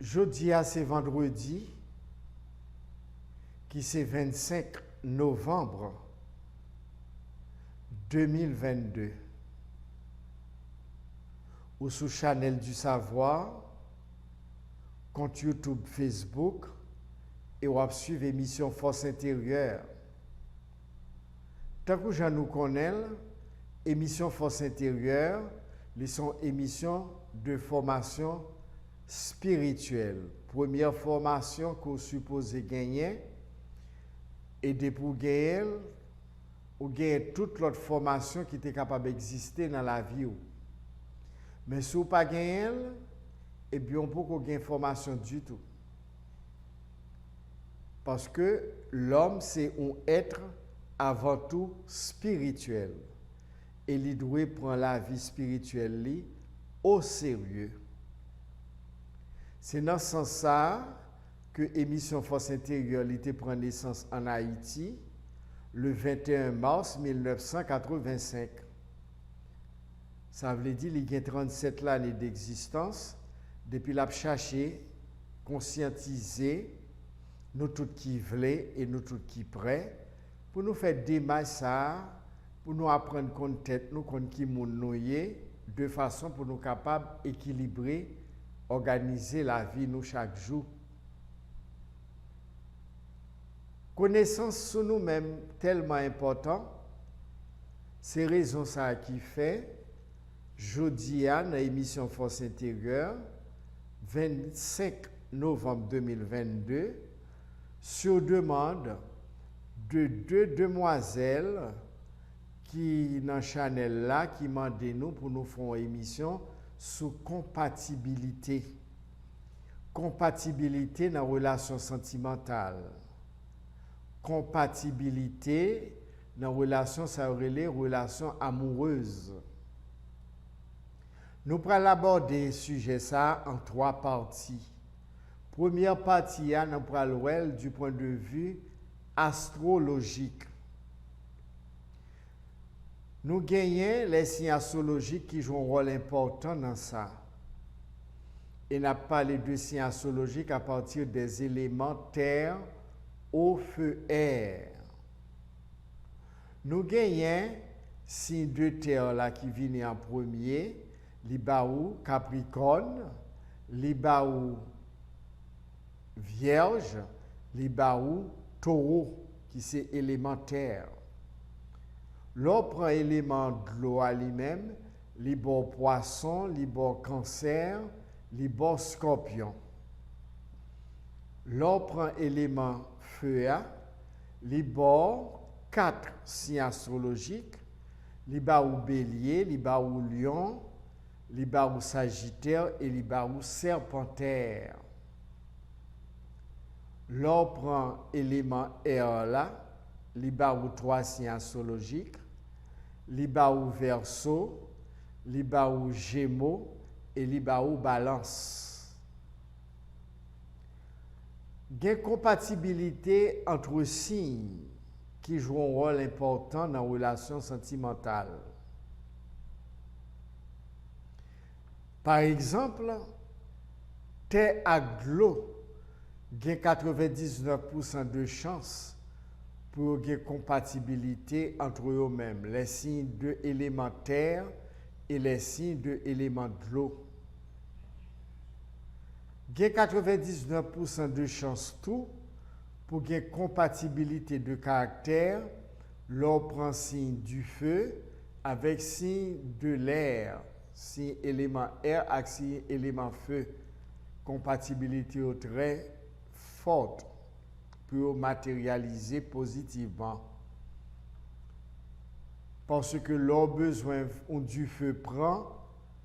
Jeudi c'est vendredi, qui c'est 25 novembre 2022. Ou sous Chanel du Savoir, compte YouTube, Facebook, et ou suivre l'émission Force intérieure. Tant que je nous connais, émission Force intérieure, sont émissions de formation spirituelle. Première formation qu'on suppose gagner, et pour gagner, ou gagner toute l'autre formation qui était capable d'exister dans la vie. Mais si vous n'avez pas gagné, eh bien, on peut pas gagner formation du tout. Parce que l'homme, c'est un être avant tout spirituel. Et il doit prendre la vie spirituelle au sérieux. C'est dans ce sens que l'émission Force intérieure prend naissance en Haïti le 21 mars 1985. Ça veut dire qu'il y a 37 années d'existence depuis qu'il a cherché, conscientiser nous tous qui voulons et nous tous qui prêts pour nous faire démarrer ça, pour nous apprendre compte tête nous compte qui nous de façon pour nous capables d'équilibrer, organiser la vie nous chaque jour. Connaissance sur nous-mêmes tellement important, c'est raison ça qui fait jeudi dans l'émission Force intérieure 25 novembre 2022 sur demande de deux demoiselles qui dans Chanel là qui demandent nous pour nous faire une émission sur compatibilité dans la relation sentimentale, compatibilité dans la relation ça les relations amoureuses. Nous pourrons aborder ce sujet ça en trois parties. Première partie, nous pourrons voir du point de vue astrologique. Nous gagnons les signes astrologiques qui jouent un rôle important dans ça. Et nous avons parlé de signes astrologiques à partir des éléments terre, eau, feu, air. Nous gagnons signes de terre là qui viennent en premier. Libaou Capricorne, Libaou Vierge, Libaou Taureau, qui c'est élémentaire. L'autre prend élément de l'eau à lui-même, Libo Poisson, Libo Cancer, Libo Scorpion. L'autre prend élément feu, Libo 4 signes astrologiques, Libaou Bélier, Libaou Lion, Libaou Sagittaire et Libaou Serpentaire. L'on prend élément air là, Libaou 3 signes astrologiques, Libaou Verseau, Libaou Gémeaux et Libaou Balance. Il y a une compatibilité entre signes qui jouent un rôle important dans la relation sentimentale. Par exemple, terre et l'eau, il y a 99% de chances pour une compatibilité entre eux-mêmes, les signes de l'élément terre et les signes de l'élément de l'eau. Il y a 99% de chances tout pour une compatibilité de caractère, l'on prend signe du feu avec signe de l'air. Si élément air et si élément feu, compatibilité très forte pour matérialiser positivement. Parce que leur besoin du feu prend,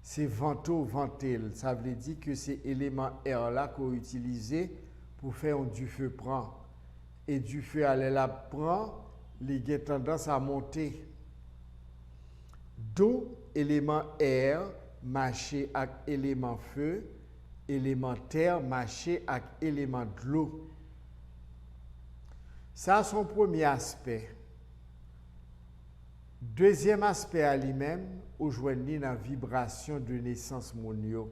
c'est vento ventel. Ça veut dire que c'est élément air là qu'on utilise pour faire du feu prend. Et du feu à la prend, il a tendance à monter. D'où élément air marcher avec élément feu, élément terre marcher avec élément de l'eau. Ça, c'est son premier aspect. Deuxième aspect à lui-même, où joignit la vibration de naissance monio.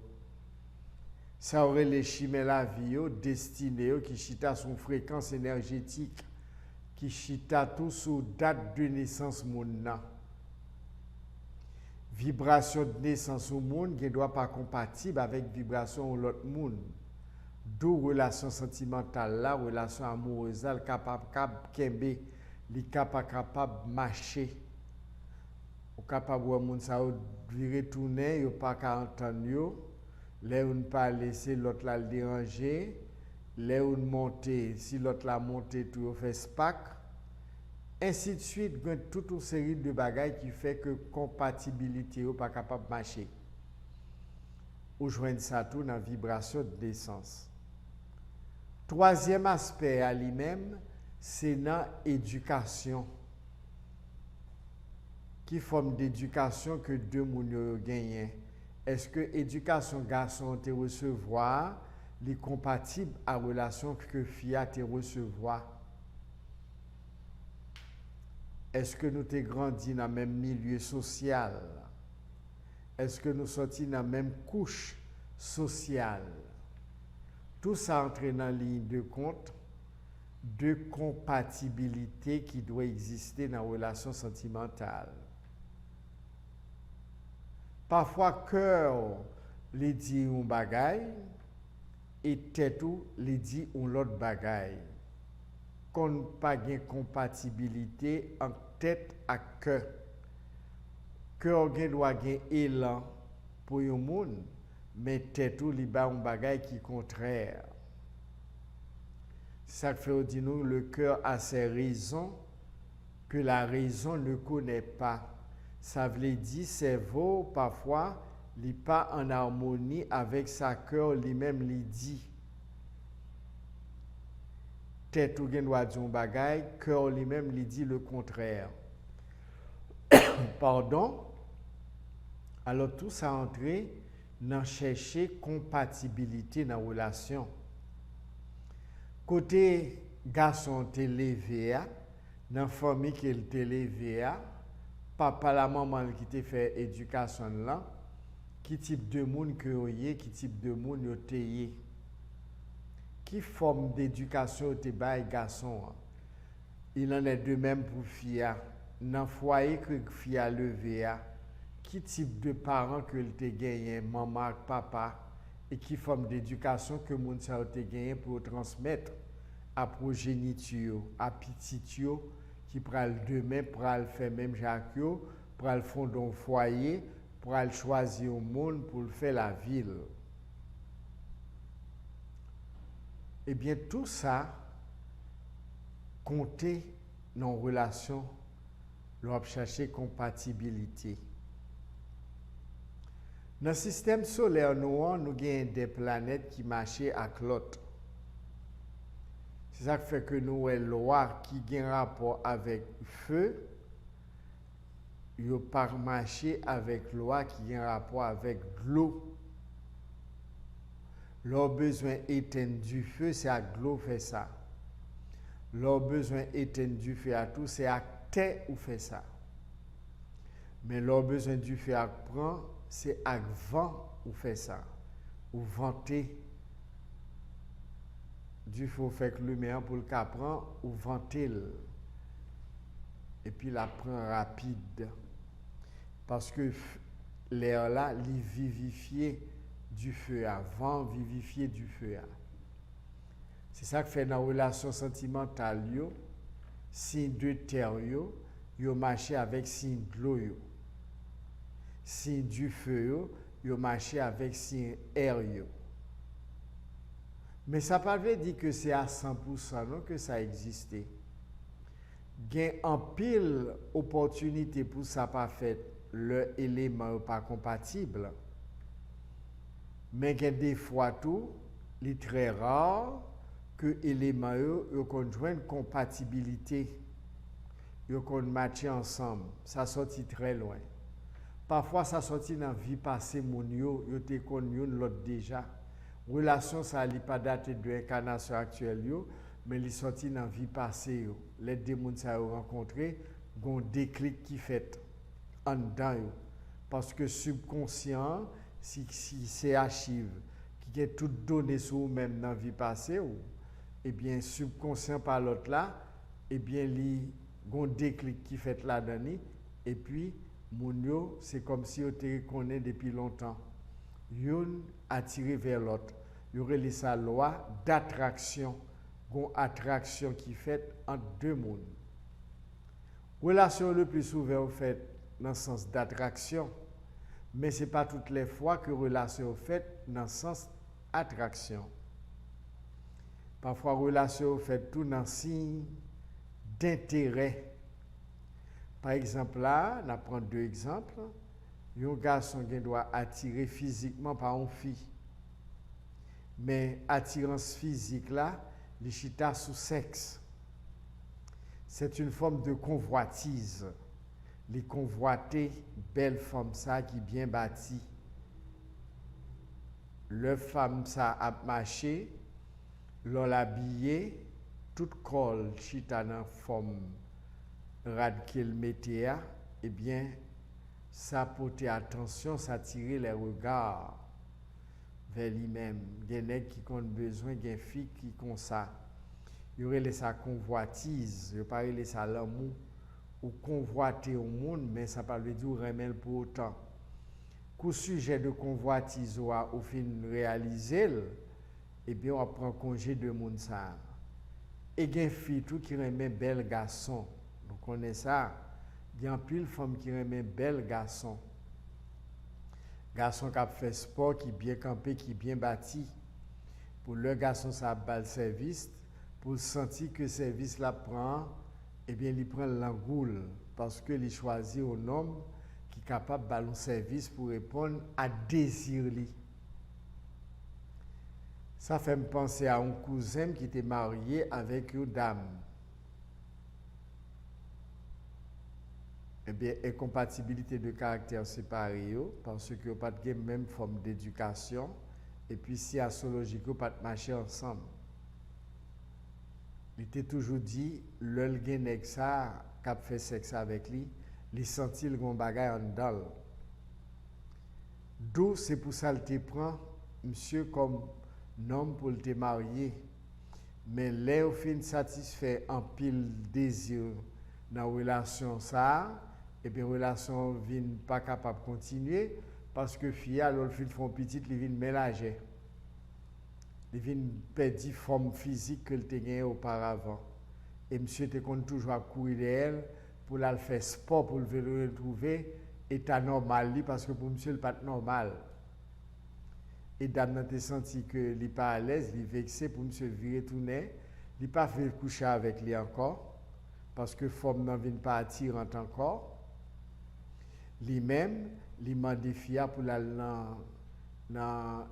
Ça aurait les chimères la vie destiné qui chita son fréquence énergétique, qui chita tout sous date de naissance moun. Vibration de naissance au monde qui ne doit pas compatible avec vibration de l'autre monde. D'où relation sentimentale là, relation amoureuse là, capable kembe, li capable marcher. Ou capable voir monde ça virer tourner, yo pas ka entendre yo. Là on pas laisser l'autre là le déranger, là on monter, si l'autre là monter tout yo fait spack. Ainsi de suite, il y a toute une série de bagages qui fait que compatibilité n'est pas capable de marcher. Ou joindre ça tout dans la vibration de naissance. Troisième aspect à lui-même, c'est dans l'éducation. Qui forme d'éducation que deux moun gagnent? Est-ce que l'éducation garçon te recevoir, est compatible à la relation que fille te recevoir? Est-ce que nous avons grandi dans le même milieu social? Est-ce que nous sommes dans la même couche sociale? Tout ça entre dans la ligne de compte de compatibilité qui doit exister dans la relation sentimentale. Parfois, cœur les dit un bagay et tête les dit un autre bagay. Qu'on pas de compatibilité en tête à cœur. Cœur doit avoir élan pour un monde, mais tête ou li ba un bagay qui contraire. Ça fait dire nous le cœur a ses raisons que la raison ne connaît pas. Ça veut dire cerveau parfois n'est pas en harmonie avec sa cœur lui-même lui dit. Tête ou gen doit dire un bagay, cœur lui-même lui dit le contraire. Pardon. Alors tout ça entré dans chercher compatibilité dans la relation. Côté garçon t'élevé, dans la famille qui est élevé, papa la maman qui te fait éducation là, qui type de monde que vous avez, qui type de monde vous avez. Qui forme d'éducation te bail garçon? Il en est de même pour fille. Dans le foyer que fille a levé, qui type de parents que te gagné, maman, papa, et qui forme d'éducation que moun sa te gagné pour transmettre à progéniture, à petit qui pral demain pral faire même Jacques pral fonder un foyer, pral choisir un monde pour faire la ville. Eh bien, tout ça, compter dans la relation, l'on chercher compatibilité. Dans le système solaire, nous avons des planètes qui marchent avec l'autre. C'est ça qui fait que nous avons loi qui a un rapport avec le feu, il n'y a pas marché avec loi qui a un rapport avec l'eau. Leur besoin éteindre du feu, c'est à l'eau fait ça. Leur besoin éteindre du feu à tout, c'est à terre ou fait ça. Mais leur besoin du feu à prendre, c'est à vent ou fait ça. Ou venter. Du feu fait que lumière pour le capran ou venter. Et puis la prend rapide. Parce que l'air là, il vivifié du feu avant, vivifier du feu. C'est ça que fait dans la relation sentimentale, signe de terre, yo marché avec signe de l'eau. Signe du feu, yo marché avec signe air. Mais ça ne veut pas dire que c'est à 100% non, que ça existait. Il y a en pile opportunité pour ça pas fait, le élément pas compatible. Mais il y a des fois tout, il est très rare que les éléments conjoignent une compatibilité, ils matchent ensemble. Ça sortit très loin. Parfois, ça sortit dans la vie passée, ils te connaissent l'autre déjà. Relation, ça n'est pas daté de l'incarnation actuelle, mais ils sortit dans la vie passée. Les deux personnes que vous rencontrés, ils ont un déclic qui fait en dedans. Parce que subconscient, si c'est archive qui a tout donné sur vous-même dans la vie passée, ou, eh bien, subconscient par l'autre là, eh bien, il y a un déclic qui fait là-dedans, et puis, moun yo, c'est comme si on te connaît depuis longtemps. Yon attiré vers l'autre. Il y aurait sa loi d'attraction, une attraction qui fait entre deux mondes. Relation le plus souvent fait dans le sens d'attraction, mais ce n'est pas toutes les fois que relation fait dans le sens d'attraction. Parfois, relation fait tout dans le signe d'intérêt. Par exemple, là, on prend deux exemples. Un garçon qui doit attirer physiquement par une fille. Mais attirance physique là, les chita sous sexe. C'est une forme de convoitise. Les convoiter, belle femme ça qui bien bâtie. Le femme ça a marché, l'on habillé, toute colle chita dans forme rad qu'il mettait, eh bien, ça portait attention, ça tirait les regards vers lui-même. Il y a des qui ont besoin, il y a des filles qui ont ça. Il y aurait sa convoitise, il y aurait sa l'amour, ou convoiter au monde, mais ça ne veut pas dire remettre pour autant. Qu'au sujet de convoitise, au fin réaliser, eh bien, on prend congé de monde ça. Et il y a des filles qui remet bel garçon. Vous connaissez ça? Il y a un pile de femmes qui remet bel garçon. Garçon qui a fait sport, qui bien campé, qui bien bâti. Pour le garçon, ça a le service. Pour sentir que le service la prend, eh bien, il prend l'angoule. Parce qu'il choisit un homme qui est capable de faire un service pour répondre à désir. Ça fait me penser à un cousin qui était marié avec une dame. Eh bien, incompatibilité de caractère séparés, parce que vous pas de même forme d'éducation, et puis si astrologique, vous pas de marcher ensemble. Il était toujours dit, le genek ça, qui a fait sexe avec lui, il sentit le gon bagay en dedans. D'où c'est pour ça qu'il te prend, monsieur, comme homme pour te marier. Mais là, au fin satisfait en pile désir dans la relation ça, et bien la relation n'est pas capable de continuer parce que fille alors le font petite, il vient mélanger. Il vient perdre la forme physique que tu gagné auparavant. Et monsieur te compte toujours à courir d'elle pour la faire sport pour le retrouver état normal parce que pour monsieur le pas normal. Et dame te senti que il pas à l'aise, il vexé pour monsieur virer tourner, il pas fait coucher avec lui encore parce que forme n'en vient pas attirante encore. Lui-même, il m'a défié pour la dans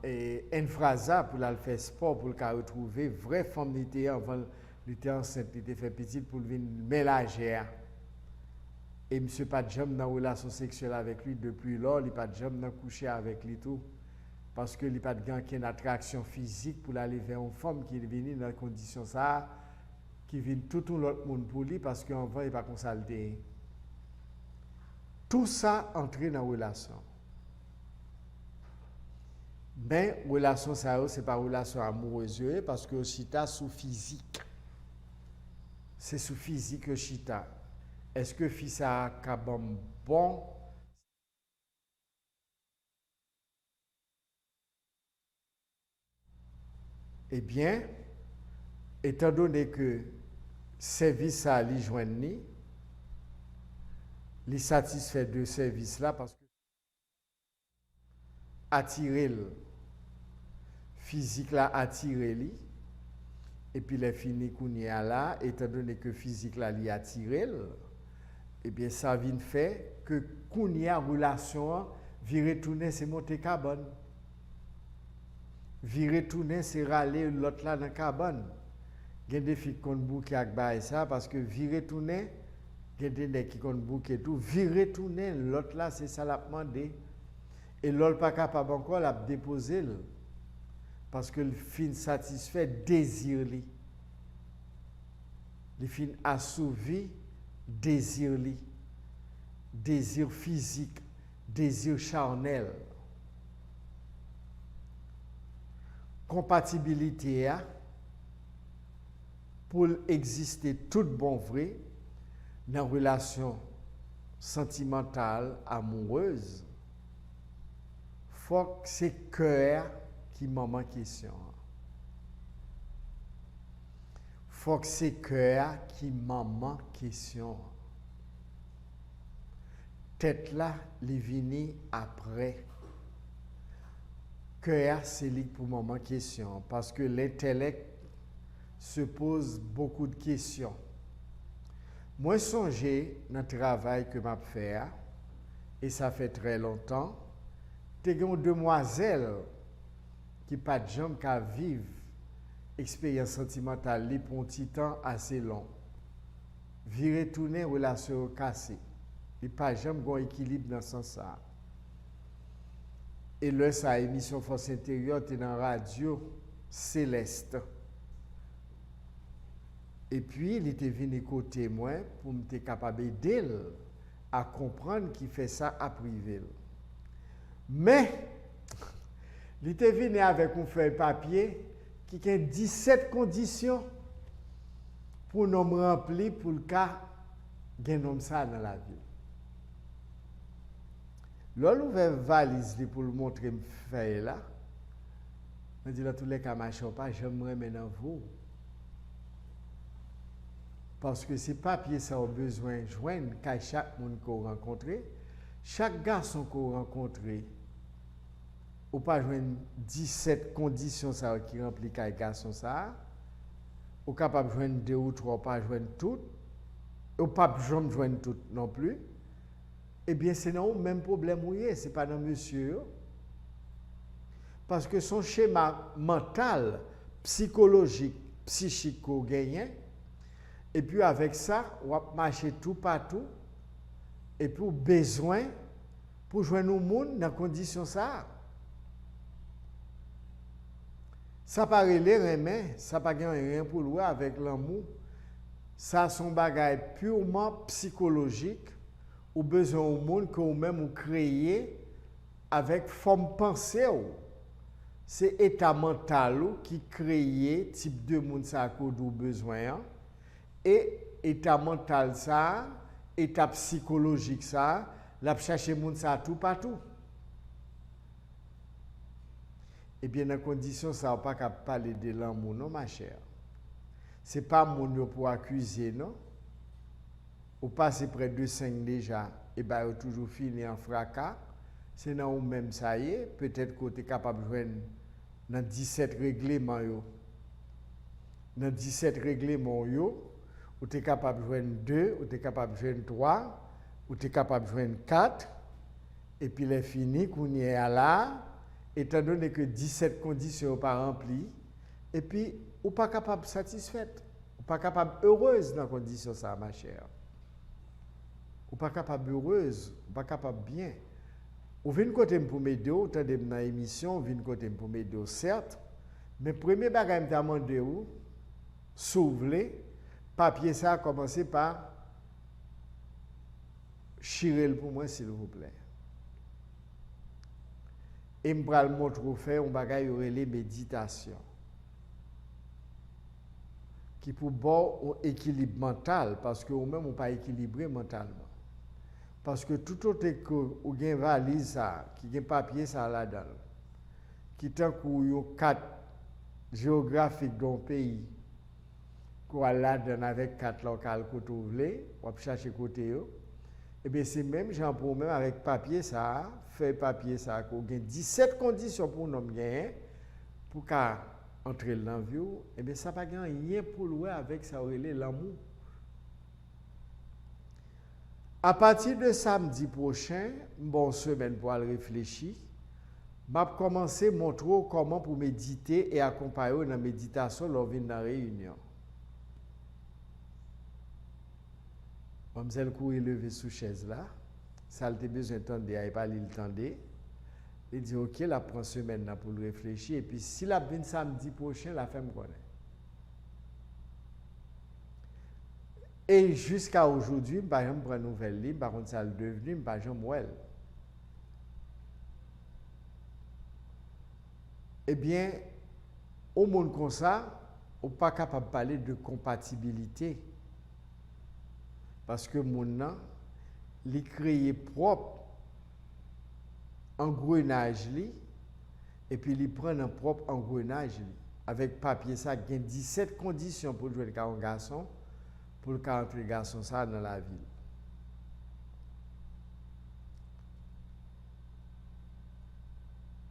infrasa pour la faire sport pour le retrouver vraie femme d'été avant l'été enceinte, il était fait petite pour venir mélanger. Et monsieur pas de jambe dans relation sexuelle avec lui depuis lors, il pas de jambe dans coucher avec lui tout parce que il pas de gain qu'une attraction physique pour aller vers une femme qui est venue dans condition ça qui vient tout l'autre monde pour lui parce qu'en vrai il pas consulter. Tout ça entre dans la relation. Mais relation ça c'est pas relation amoureuse parce que chita sous physique. C'est sous physique que chita. Est-ce que fils a kabam bon? Eh bien, étant donné que service à lui joindre, il satisfait de service là parce que attirer physique là attirer lui et puis les fini kounia là étant donné que physique là lui attirer eh bien ça vient fait que kounia relation virer tourner c'est monter carbone virer tourner c'est râler l'autre là dans carbone gen des filles qui ont bouqué avec bail ça parce que virer tourner gen des qui ont bouqué tout virer tourner l'autre là c'est ça l'a demandé et l'autre pas capable encore l'a déposer parce que le fin satisfait désir li le fin assouvi désir li désir physique désir charnel compatibilité pour exister tout bon vrai dans une relation sentimentale, amoureuse, faut que c'est cœur qui maman question. Faut que c'est cœur qui maman question. Tête là, les vini après. Cœur, c'est lui pour maman question. Parce que l'intellect se pose beaucoup de questions. Moi, songez dans le travail que je fais, et ça fait très longtemps, tu as une demoiselle qui n'a pas de jambes qu'à vivre expérience sentimentale pour un petit temps assez long. Virer tourner, relation cassée. Il n'y a pas jamais un équilibre dans ce sens-là. Et là, sa émission Force intérieure, tu es dans la radio Céleste. Et puis, il était venu côté moi pour me être capable d'aider à comprendre qu'il fait ça à privé. Mais, il était venu avec un feuille papier qui a 17 conditions pour nous remplir pour le cas d'un homme ça dans la vie. Lorsque j'ouvert valise pour le montrer me feuille là, je dis là tous les cas machin pas, j'aimerais maintenant vous. Parce que ces papiers ça ont besoin de joindre qu'à chaque monde qu'on rencontre, chaque garçon qu'on rencontre, ou pas joindre 17 conditions ça qui remplit qu'à garçon ça, ou capable de joindre 2 ou 3, pas joindre toutes, ou pas jamais joindre toutes non plus. Eh bien, c'est non même problème où ce n'est pas dans monsieur. Parce que son schéma mental, psychologique, psychique qu'on gagne, et puis avec ça, on va marcher tout partout, et puis besoin pour joindre au monde dans condition ça. Ça paraît les remèdes, ça pas rien pour lui avec l'amour. Ça son bagage purement psychologique. Ou besoin au monde que vous-même vous créez avec forme pensée. C'est état mental qui crée type de monde ça que vous besoin et état mental ça, état psychologique ça, la chercher monde ça tout partout. Et bien dans condition ça pas capable parler de l'amour non ma chère. C'est pas mon pour accuser non. Ou passe près de 5 déjà, et bien vous toujours fini en fracas, c'est dans ou même ça y est, peut-être que vous êtes capable de joindre dans 17 règlements. Dans 17 règlements, vous êtes capable de joindre 2, vous êtes capable de joindre 3, vous êtes capable de joindre 4, et puis les fini, qu'on y est là, étant donné que 17 conditions ne sont pas remplies, et puis vous n'êtes pas capable de satisfaite, vous n'êtes pas capable heureuse dans les conditions ça, ma chère. Ou pas capable heureuse, ou pas capable bien. Ou vient côté pour m'aider, ou t'as dans l'émission, vient côté pour m'aider certes, mais premier bagage me demandé ou s'ouvrir, papier ça a commencé par chirer pour moi s'il vous plaît. Et me pral montrer faire un bagage les méditation. Qui pour bon équilibre mental parce que ou même on pas équilibré mentalement. Parce que tout autre que ou gen valise ça, qui gen papier ça là-dedans, qui tant qu'on carte géographique d'un pays, qu'on a là-dedans avec carte locale que vous voulez, on va chercher côté yo, et bien c'est même genre pour même avec papier ça, fait papier ça, qu'on gen 17 conditions pour nous gagner pour qu'à entrer dans la vie, et bien ça pas rien pour louer avec ça l'amour. À partir de samedi prochain, bonne semaine pour aller réfléchir, je vais commencer à montrer comment pour méditer et accompagner dans la méditation lors de la réunion. Mademoiselle courir lever sous chaise là, ça a besoin d'entendre, il n'y a pas l'entendre. Il dit ok, la prend semaine là pour réfléchir et puis si la vient samedi prochain, la femme connaît. Et jusqu'à aujourd'hui, par exemple, pour une nouvelle ligne, par contre, ça le devenu, par exemple, well. Eh bien, au monde comme ça, on n'est pas capable de parler de compatibilité. Parce que mon nom, il créé propre engrenage et puis il prend un propre engrenage avec papier ça, il y a 17 conditions pour jouer un garçon, pour le 43 garçons ça dans la ville.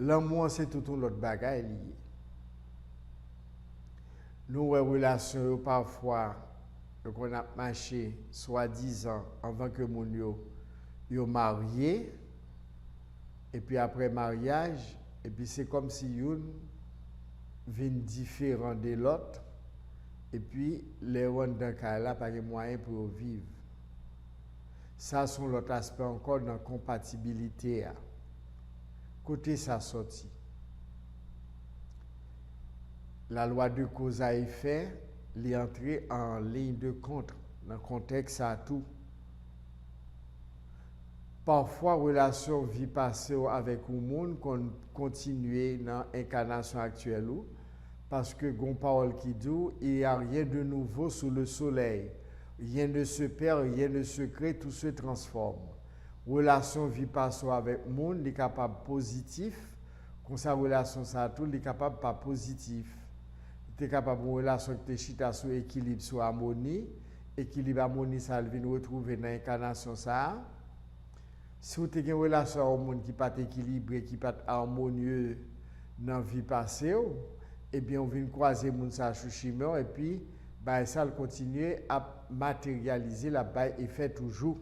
L'amour, c'est tout l'autre bagaille lié. Nous, les relations, parfois, qu'on a marché, soi-disant, avant que mon yo marié, et puis après mariage, et puis c'est comme si une vient différent de l'autre, et puis les gens dans cas là, pas de moyens pour vivre. Ça, c'est l'autre aspect encore dans la compatibilité. Côté ça sorti. La loi de cause à effet, est entrée en ligne de compte dans le contexte à tout. Parfois, relation vie passée avec un monde qu'on continue dans l'incarnation actuelle parce que gon parole qui dit il n'y a rien de nouveau sous le soleil. Rien ne se perd, rien ne se crée, tout se transforme. Relation vie passée avec le monde est capable positif, comme sa relation ça tout est capable pas positif. Tu es capable de relation que tu chita sur équilibre, sur harmonie, équilibre harmonie ça vient retrouver dans l'incarnation ça. Si vous avez une relation au monde qui n'est pas équilibrée, qui n'est pas harmonieux dans la vie passée, eh bien, on vient croiser les gens sur chimère et puis, bah, ça continue à matérialiser la baille et fait toujours.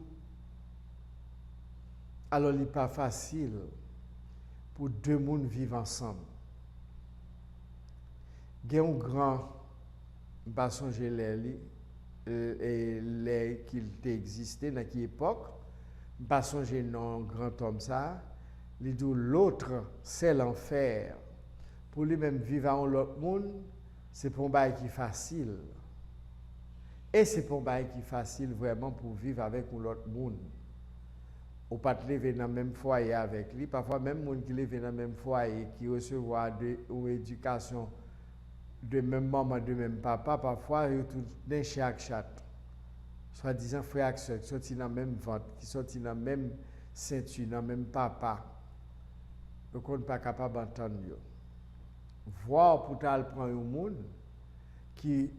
Alors, il n'est pas facile pour deux mondes vivre ensemble. Il y a un grand basson gelé qui existait dans quelle époque. Pas songer non grand homme ça, il dit l'autre c'est l'enfer. Pour lui-même vivre en l'autre monde, c'est pour un bail qui est facile. Et c'est pour un bail qui est facile vraiment pour vivre avec l'autre monde. Ou pas te lever dans le même foyer avec lui, parfois même monde qui lever dans le même foyer, qui recevoir une éducation de même maman, de même papa, parfois il y a tout d'un chaque chat. Soi-disant frère et sœur qui sont dans la même ventre, qui sont dans la même ceinture, dans le même papa. Donc on n'est pas capable d'entendre. Voir pour prendre un monde qui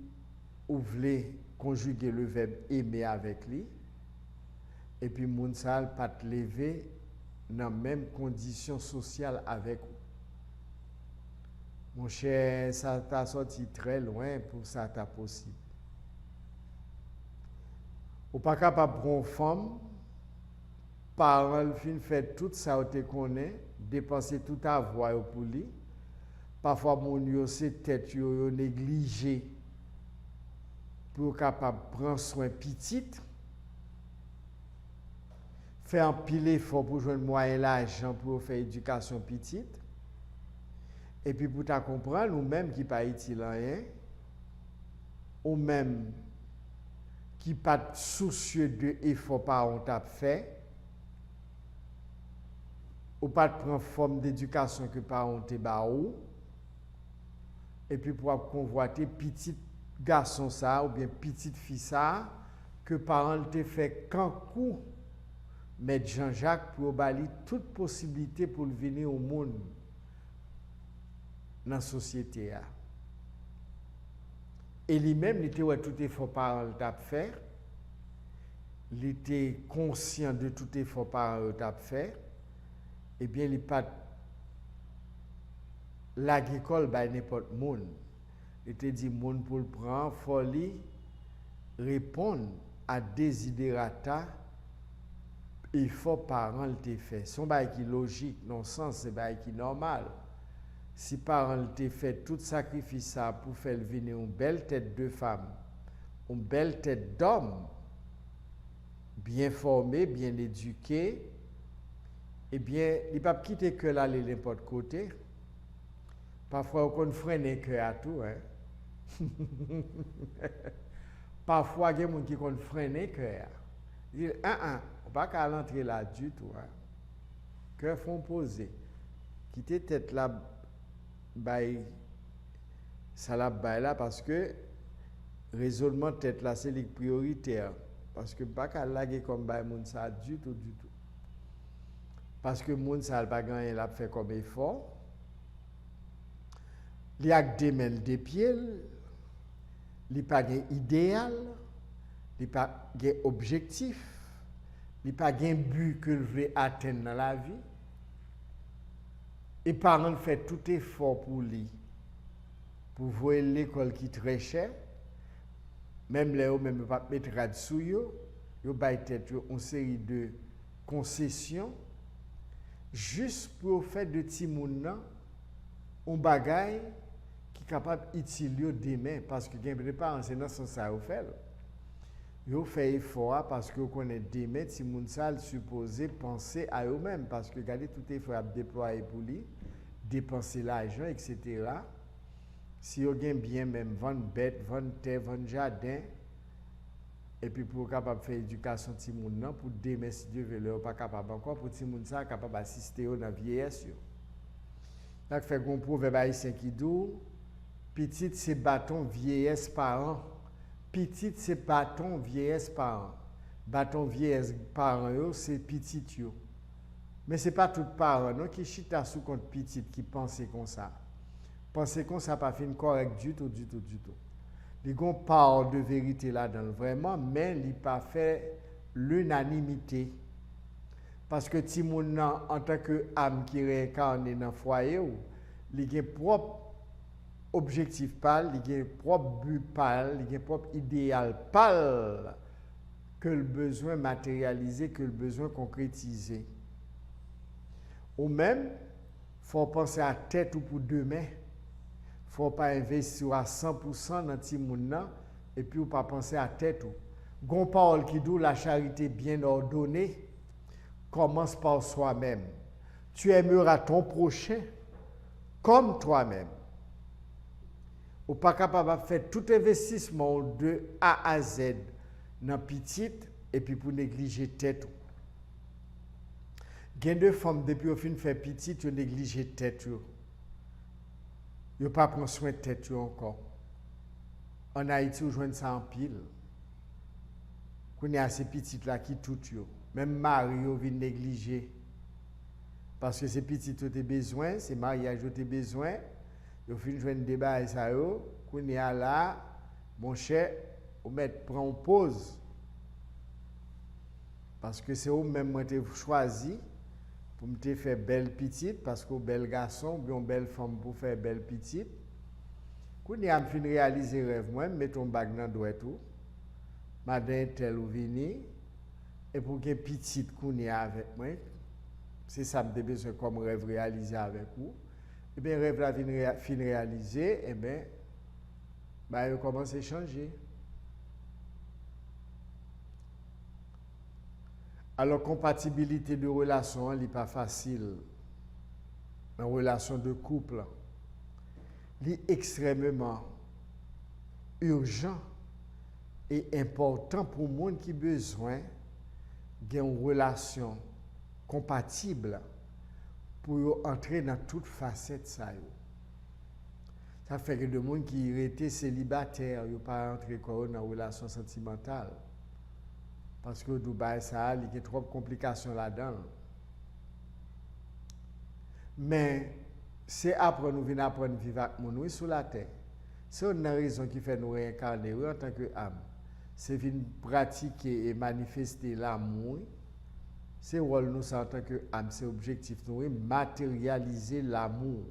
voulait conjuguer le verbe aimer avec lui, et puis monde ça pas te lever dans la même condition sociale avec vous. Mon cher, ça t'a sorti très loin pour ça t'a possible. Ou pas capable de prendre une femme, parents fin fait tout ça que tu connais, dépenser tout à voir pour lui. Parfois, mon yo c'est tête yo négligé pour capable prendre soin petite. Faire un pile effort pour joindre moyen l'argent pour faire éducation petite. Et puis pour ta comprendre, nous-mêmes qui pas utile rien, ou même qui pas soucieux de l'effort par on t'a fait, ou pas de prendre forme d'éducation que par on t'a baou, et puis pour convoiter petit garçon ça ou bien petite fille ça que parents t'a fait qu'un coup mettre Jean-Jacques pour bali toute possibilité pour venir au monde dans la société. Et lui-même, il était tout effort parent t'a fait. Il était conscient de tout effort parent t'a fait. Eh bien, il n'est pas l'agricole by n'importe monde. Il était dit monde pour le prendre, il faut répondre à desiderata. Il faut parent le fait. Son bail qui logique, non sens, c'est bail qui normal. Si parents te fait tout sacrifice ça pour faire venir une belle tête de femme, une belle tête d'homme, bien formé, bien éduqué, eh bien, il ne peut pas quitter que là, n'importe côté. Parfois, on freine que à tout. Hein? Parfois, il y a des gens qui freine que. Ils disent, on ne peut pas l'entrer là du tout. Hein? Cœur font poser. Quitter tête là, by Ça la baille là parce que raisonnement tête là c'est le prioritaire parce que pas qu'à laguer comme bail moun ça du tout. Parce que moun ça pas gagné l'a fait comme effort. Il y a des mains des pieds, il pas gain idéal, il pas gain objectif, il pas gain but que veut atteindre dans la vie. Et parents fait tout effort pour lui pour voir l'école qui est très chère. Même là, même pas mettre rad sous yo bay tête une série de concessions juste pour faire de ti moun nan un bagay qui capable utile demain parce que gen parents c'est dans sens ça yo fait. Yo fait effort parce que connaît demain ti moun ça supposé penser à eux même parce que regardez tout effort à déployer pour lui dépenser l'argent etc. Si vous avez bien même vendre bête, vendre terre, vendre jardin, et puis pour capable faire éducation de moun pour demain si Dieu veut leur pas capable encore pour moun ça capable assister dans la vieillesse. Donc fait un proverbe haïtien qui dit petite c'est bâton vieillesse parent. Petite c'est bâton vieillesse parent. Bâton vieillesse parent c'est petit yo. Mais c'est pas tout parent non qui chita sous compte petite qui pense comme ça. Penser qu'on ça pas fait correct du tout. Il y a une part de vérité là-dedans vraiment, mais il n'a pas fait l'unanimité. Parce que si moun en tant que âme qui réincarne dans le foyer, il y a un propre objectif pâle, il y a un propre but pâle, il y a un propre idéal pâle que le besoin matérialisé, que le besoin concrétisé. Ou même, il faut penser à tête ou pour demain. Il ne faut pas investir à 100% dans ti moun nan et puis ou pas penser à tête ou. Gon parole qui dit la charité bien ordonnée commence par soi-même. Tu aimeras ton prochain comme toi-même. Ou pas capable de faire tout investissement de A à Z dans petite et puis pour négliger tête ou. Gen de femmes depuis au fin faire petite, tu négliger tête ou. Yo pas prendre soin de tête encore. En Haïti, on joue ça en pile. Qu'on y a ces petites là qui tout yo. Même mari yo vient négliger. Parce que ces petites ont besoin, ces mariages ont besoin. Yo fin joindre débat et ça yo, qu'on y a là, mon cher, on prend pause. Parce que c'est eux même moi t'ai choisi pour me faire belle petite parce que bel garçon ou belle femme pour faire belle petite. Quand il a fin réaliser rêve moi mettre un bag dans doigt tout. Madame tel ou vini et pour que petite qu'on y avec moi. C'est ça me besoin comme rêve réalisé avec vous. Et bien rêve la fin réalisé et bien il commence à changer. Alors, compatibilité de relation, n'est pas facile. Une relation de couple, est extrêmement urgent et important pour le monde qui a besoin d'une relation compatible pour entrer dans toute facette. Ça fait que des gens qui étaient célibataires, ils ne pas entrer dans une relation sentimentale. Parce que Dubaï, ça il y a trop de complications là-dedans. Mais c'est après nous venons apprendre à vivre avec nous sur la terre. C'est une raison qui fait nous réincarner en tant qu'âme. C'est venir pratiquer et manifester l'amour. C'est rôle nous en tant qu'âme, c'est objectif nous matérialiser l'amour.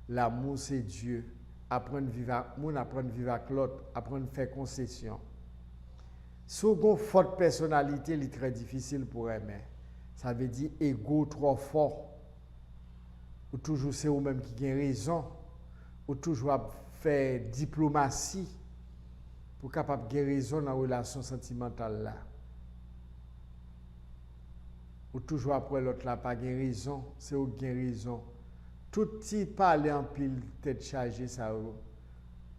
L'amour c'est Dieu. Apprendre à vivre avec nous, apprendre à vivre avec l'autre, apprendre à faire concession. Si vous avez une forte personnalité, c'est très difficile pour aimer. Ça veut dire ego trop fort. Ou toujours c'est vous-même qui avez raison. Ou toujours faire diplomatie pour capable de raison dans la relation sentimentale là. Ou toujours après l'autre là pas de raison, c'est vous qui avez raison. Tout petit parler en pile tête chargée ça.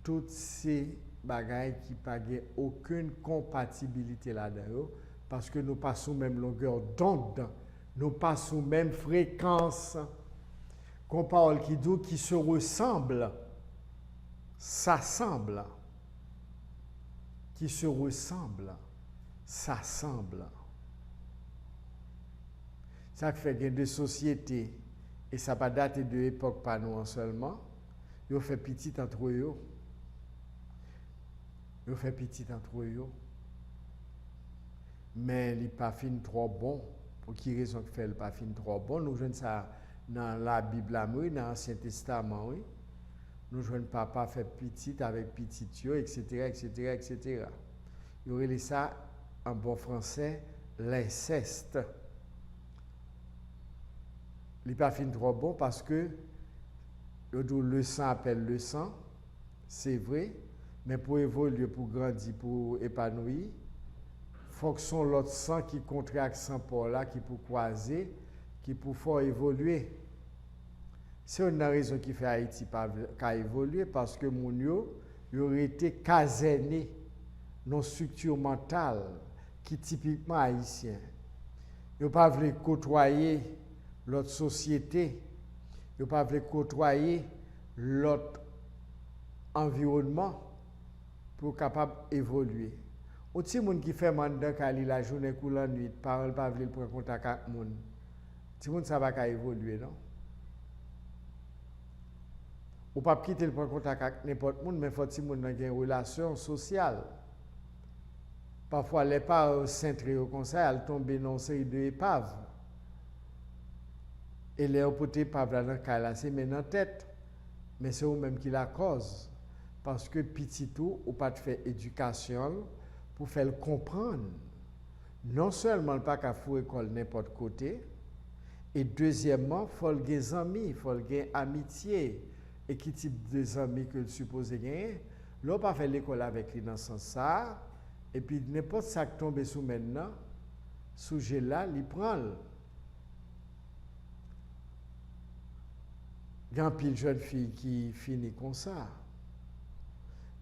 Toutes ces bagaille qui n'a aucune compatibilité là-dedans parce que nous passons même longueur d'onde, nous passons même fréquence. Qu'on parle qui dit qui se ressemble, s'assemblent, qui se ressemblent, s'assemblent. Ça fait qu'il y a des sociétés, et ça pas daté de l'époque pas nous seulement, ils ont fait petit entre eux. Ils ont fait petit entre eux. Mais il n'est pas fin trop bon. Pour qui raison que fait le pas fin trop bon? Nous jouons ça dans la Bible, dans l'Ancien Testament, oui. Nous jouons papa fait petit avec petit, etc., etc., etc. Il y aurait ça en bon français, l'inceste. Il n'est pas fin trop bon parce que le sang appelle le sang, c'est vrai, mais pour évoluer, pour grandir, pour épanouir, il faut que son l'autre sang qui contracte sang pour là, qui peut croiser, qui peut faire évoluer. C'est une raison qui fait Haïti pas évoluer parce que mon yo aurait été caserné dans une structure mentale qui est typiquement haïtien. Ils n'ont pas voulu côtoyer l'autre société, ils n'ont pas voulu côtoyer l'autre environnement pour capable d'évoluer. Au petit monde qui fait mandat kali la journée ou la nuit, parole pas veut prendre contact avec monde. Petit monde ça va évoluer non. Ou pas quitter le prendre contact avec n'importe monde mais faut petit monde dans une relation sociale. Parfois les pas centrés au conseil, elles tombent dans une série de épaves. Et les potes pas dans le cas là, c'est maintenant tête. Mais c'est eux-mêmes qui la cause. Parce que petit tout, ou pas de faire éducation pour faire le comprendre. Non seulement pas qu'à faire école n'importe côté, et deuxièmement, il faut des amis, il faut des amitié. Et qui type de amis que le suppose gagner. Là, pas faire l'école avec lui dans ce sens ça. Et puis n'importe ça qui tombe sous maintenant, sujet là, il prend. Il y a un pile jeune fille qui finit comme ça.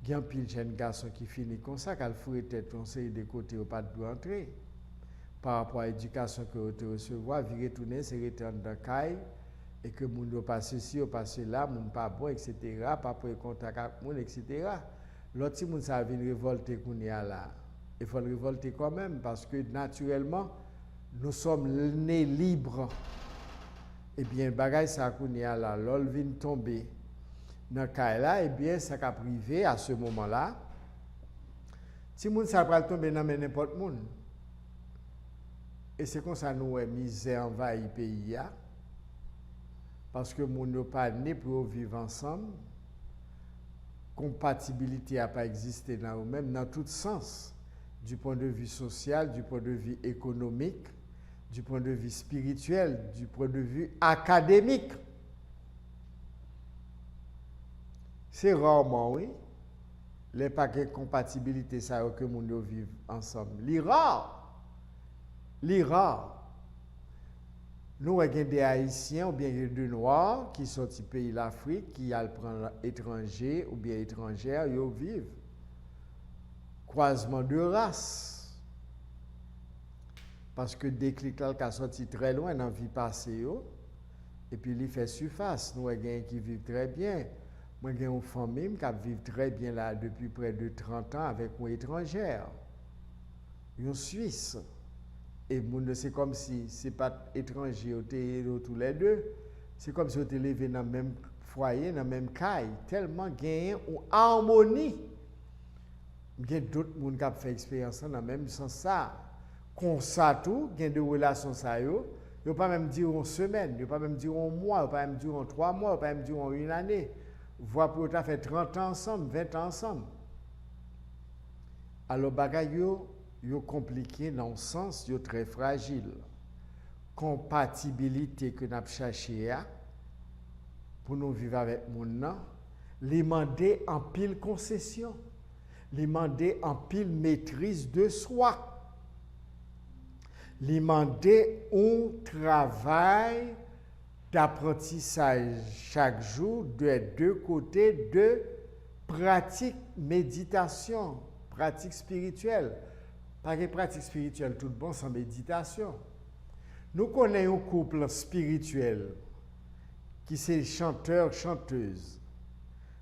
Il y a un pile jeune garçon qui finit comme ça, qu'elle fourre tête on sait des côtés au pas de entrer. Par rapport à l'éducation que tu recevoir, virer tourner, c'est retourner dans le caille, et que moun yo passe ci, pas cela, moun pas bon, etc. Pas pour contact avec moun, etc. L'autre moun ça vient révolter qu'on y a là. Il faut le révolter quand même, parce que naturellement, nous sommes nés libres. Eh bien, bagay ça qu'on y a là, l'ol vient tomber dans le cas là, eh bien, ça a privé à ce moment-là. Si moun ça va tomber dans n'importe monde. Et c'est comme ça nous misère envahit le pays là. Parce que moun n'a pas né pour vivre ensemble. Compatibilité n'a pas existé dans nous-mêmes, dans tout sens. Du point de vue social, du point de vue économique, du point de vue spirituel, du point de vue académique. C'est rarement, oui, les paquets de compatibilité ça que nous vivons ensemble. L'Iran. Nous avons des Haïtiens ou bien des Noirs qui sont du pays de l'Afrique, qui prennent étrangers ou bien étrangères, ils vivent. Croisement de races. Parce que des clics qui sont sortis très loin dans la vie passée, et puis ils font surface. Nous avons des qui vivent très bien. Moi, j'ai une famille qui vit très bien là depuis près de 30 ans avec une étrangère, une Suisse. Et c'est comme si ce n'est pas étranger, tous les deux. C'est comme si on était levé dans le même foyer, dans le même caille. Tellement gagné une harmonie. Il y a d'autres gens qui ont fait expérience dans le même sens. Ça. Comme ça, tout, il y a des relations. Ils ne pas même dire une semaine, ils ne pas même dire un mois, ils ne pas même dire 3 mois, ils ne pas même dire une année. Voir pour fait 30 ans ensemble, 20 ans ensemble. Alors, bagay yo compliqué dans le sens, yo très fragile. Compatibilité que nous avons cherché pour nous vivre avec mon nom, les demander en pile concession, les demander en pile maîtrise de soi, les demander un travail d'apprentissage chaque jour de deux côtés de pratique méditation, pratique spirituelle. Pas que pratique spirituelle tout bon sans méditation. Nous connaissons un couple spirituel qui c'est chanteur, chanteuse.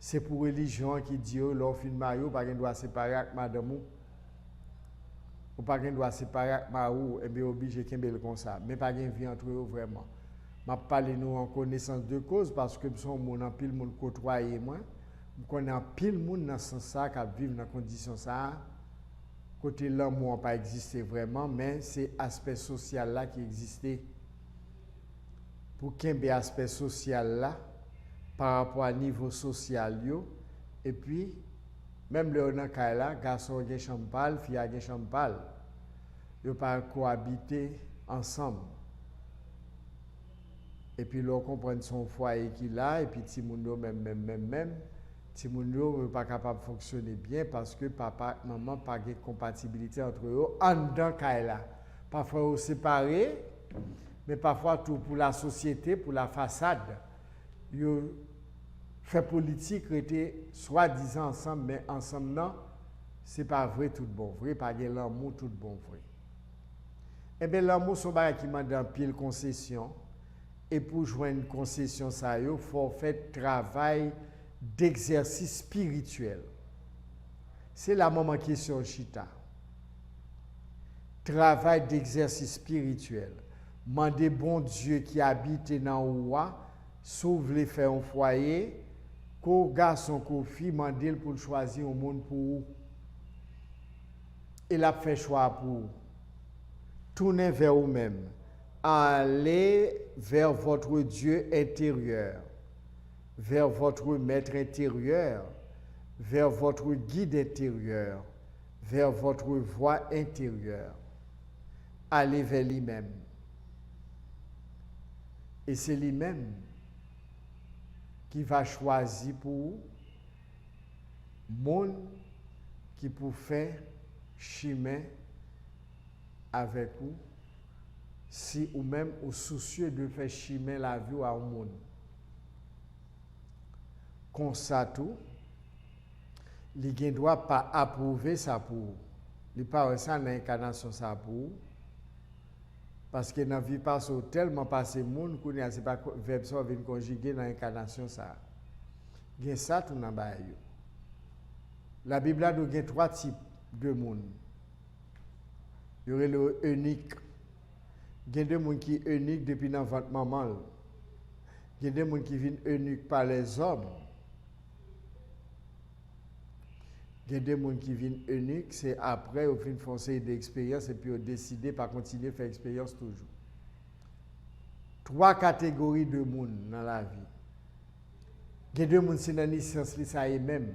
c'est pour religion qui dit l'on fin marié pas doit séparer avec madame ou pas doit séparer avec marou et bien obligé kembel comme ça mais pas gain vie entre eux vraiment m'a parlé nous en connaissance de cause parce que son monde en pile monde côtoyer moi connais en pile monde dans sens ça qui vivre dans condition ça côté l'amour pas existé vraiment mais c'est aspect social là qui existait pour kembe aspect social là par rapport à niveau social yo et puis même le dans cas là garçon gen champal fille gen champal yo pas cohabiter ensemble et puis l'on comprend son foyer qu'il a et puis ti moun yo même ti moun yo pas capable fonctionner bien parce que papa maman pas de compatibilité entre eux en dedans cas là parfois séparés mais parfois tout pour la société pour la façade yo fait politique était soi-disant ensemble mais ensemble non c'est pas vrai tout bon vrai pas de l'amour tout bon vrai et bien l'amour son bagage qui m'a dans pile concession et pour joindre une concession ça il faut faire travail d'exercice spirituel c'est la maman question chita travail d'exercice spirituel demander bon Dieu qui habite dans roi sauve les faire un foyer qu'au garçon qu'au fille mandel pour choisir un monde pour il a fait choix pour tourner vers vous-même allez vers votre Dieu intérieur vers votre maître intérieur vers votre guide intérieur vers votre voix intérieure allez vers lui-même et c'est lui-même qui va choisir pour monde qui pour faire chemin avec vous si ou même ou soucieux de faire chemin la vie à un monde comme ça tout li gen doit pas approuver ça pour li pas ça dans incarnation ça pour parce que dans vie passe tellement passé monde qu'on c'est pas verbe ça vient conjuguer dans incarnation ça gen ça tout dans ba yo la Bible a nous gen trois types de monde il y aurait le unique gen des monde qui unique depuis dans votre maman gen des monde qui viennent unique par les hommes gen des monde qui viennent unique c'est après au fin foncer d'expérience et puis au décider pas continuer faire expérience toujours trois catégories de monde dans la vie gen deux monde c'est dans naissance li ça est même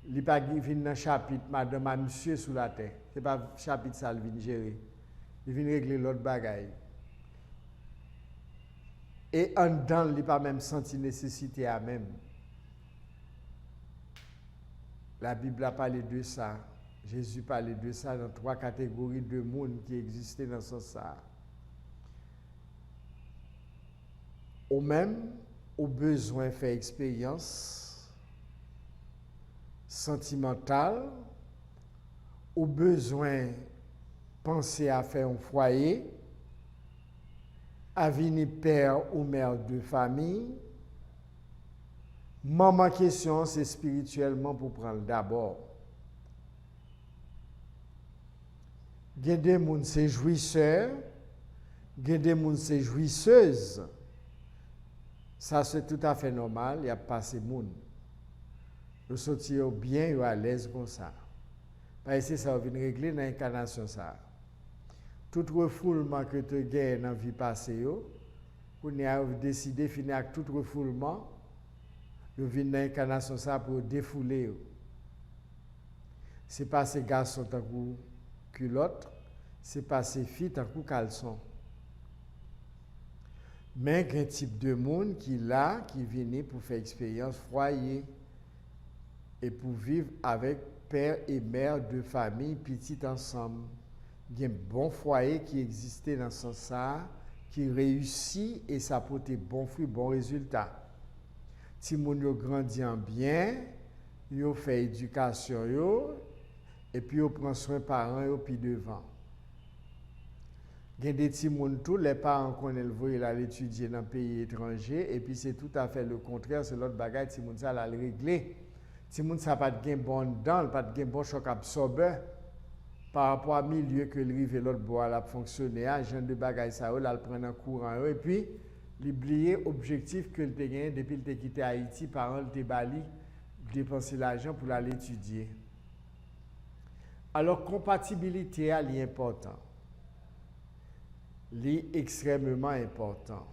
li pas vinn dans chapitre madame à monsieur sous la terre c'est pas chapitre ça vinn gérer il vinn régler l'autre bagaille et en dedans li pas même senti nécessité à même. La Bible a parlé de ça. Jésus parlait de ça dans trois catégories de monde qui existaient dans ce sens. Ou même, au besoin de faire expérience sentimentale, au besoin de penser à faire un foyer, à venir père ou mère de famille. Maman question, c'est spirituellement pour prendre d'abord. Il y a des gens c'est jouisseurs, il y a des gens c'est jouisseuses. Ça c'est tout à fait normal, il y a pas ces gens. Vous sortir bien ou à l'aise comme ça. Parce que ça vient régler dans l'incarnation ça. Tout refoulement que tu gagnes dans la vie passée, vous avez décidé de finir avec tout refoulement. Vous venez dans l'incarnation ça pour défouler. Ce n'est pas ces garçons tant que culotte, ce n'est pas ces filles tant que caleçon. Mais il y a un type de monde qui là, qui vient pour faire expérience foyer et pour vivre avec père et mère de famille petite ensemble. Il y a un bon foyer qui existait dans ce sens, qui réussit et ça porte bon fruit, bon résultat. Si moun yo grandit en bien, yo fait éducation yo et puis yo prend soin parents yo puis devant. Il y a des petits moun tout, les parents connaissent le voyer à l'étudier dans un pays étranger, et puis c'est tout à fait le contraire, c'est l'autre bagaille, petit moun ça l'a régler. Petit moun ça pas de gain bon dedans, pas de gain bon choc absorbeur par rapport à milieu que le rive l'autre bois l'a fonctionner, genre de bagaille ça là le prendre en courant et puis l'oublier objectif que le gagné depuis le quitté Haïti, parents le bali dépenser l'argent pour aller étudier. Alors compatibilité est important. Li extrêmement important.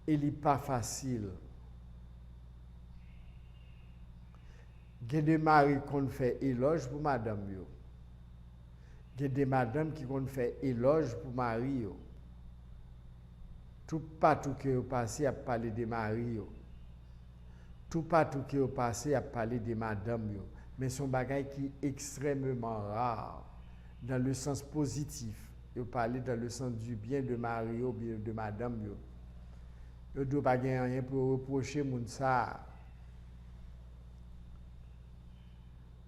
Et li pas facile. Il y a des maris qui fait éloge pour madame yo. Il y a des madames qui fait éloge pour mari yo. Tout partout que vous passez à parler de mari yo. Tout partout que vous passez à parler de madame yo. Mais son bagage qui est extrêmement rare dans le sens positif. Vous parlez dans le sens du bien de mari ou bien de madame yo. Vous ne doit pas rien pour reprocher moun ça.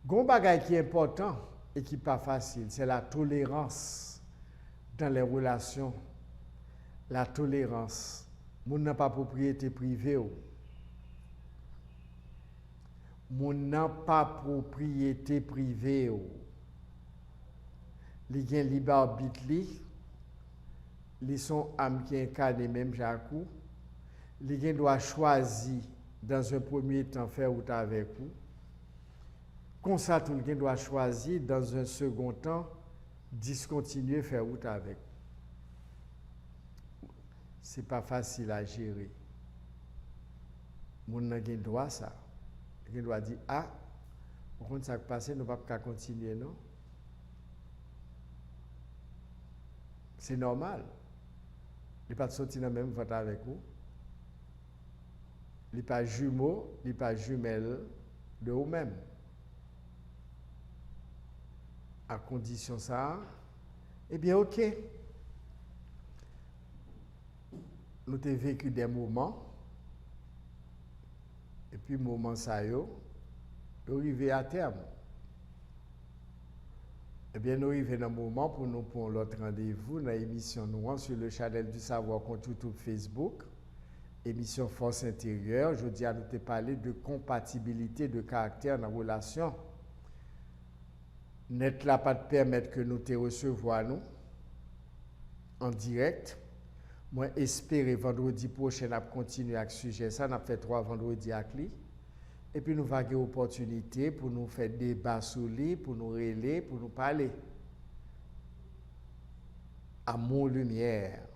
Gon bagay qui est important et qui n'est pas facile, c'est la tolérance dans les relations. La tolérance. Moun n'a pas propriété privée. Moun n'a pas propriété privée. Li gen libre arbitre li sont âme qui incarne même Jacou. Li gen doit choisir dans un premier temps faire route avec vous. Comme ça, tout le monde doit choisir dans un second temps discontinuer faire route avec. C'est pas facile à gérer. Mon n'a gen droit ça. Il doit dire ah, au compte ça passé, nous pas qu'à continuer non. C'est normal. Il pas sorti dans même vote avec vous. Il pas jumeau, il pas jumelle de vous-même. À condition ça, eh bien ok. Nous avons vécu des moments, et puis moments ça yo, nous arrivons à terme. Eh bien nous arrivons dans un moment pour nous prendre l'autre rendez-vous dans l'émission nous sur le channel du savoir contre YouTube Facebook, émission Force intérieure. Je dis à nous te parler de compatibilité de caractère dans la relation. Net là pas de permettre que nous te recevoir nous en direct. Moi espérer vendredi prochain à continuer avec ce sujet ça, n'a fait 3 vendredis avec lui. Et puis nous va avoir opportunité pour nous faire débat sur lui, pour nous relayer, pour nous parler. Amour lumière.